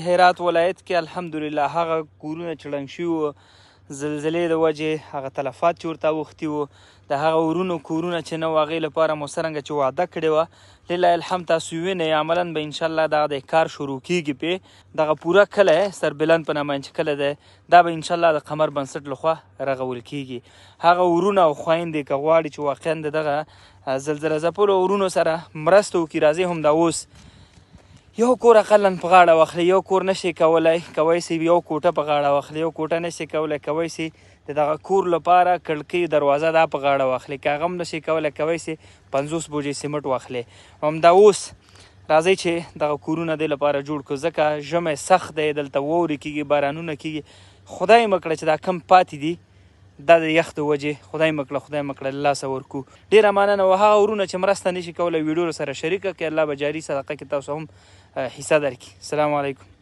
هرات ولایت کې الحمدلله هغه کورونه چې ړنګ شوي وو زلزلې د وجې هغه تلفات چې ورته اوښتي وو د هغه ورونو کورونه چې نه وو هغې لپاره مو څرنګه چې وعده کړې وه لله الحمد تاسو وینئ عملا به انشاءالله دغه د کار شروع کیږي پې دغه پوره کلی سربلند په نامه چې کلی دی دا به انشاءالله د قمر بنسټ لخوا رغول کیږي هغه ورونه او خویندې که غواړي چې واقعا د دغه زلزله ځپلو ورونو سره مرسته وکړي راځئ همدا اوس یو کور اقلا په غاړه واخلي یو کور نشي کولی کوی سي یو کوټه په غاړه واخلي یو کوټه نشي کولی کوی سي د دغه کور لپاره کړکۍ دروازه دا په غاړه واخلي که هغه هم نشي کولی کوی سي 50 بوجې سیمټ واخلي همدا اوس راځئ چې دغه کورونه دې لپاره جوړ کړو ځکه ژمی سخت دی دلته واورې کېږي بارانونه کېږي خدای مه کړه چې دا کم پاتې دي دا د یخ د وجې خدای مه کړه له لاسه ورکو ډېره مننه و هغه ورونه چې مرسته نشي کولی ویډیو سره شریکه کړئ الله به جاري صدقه کې تاسو هم حصه درکړي السلام علیکم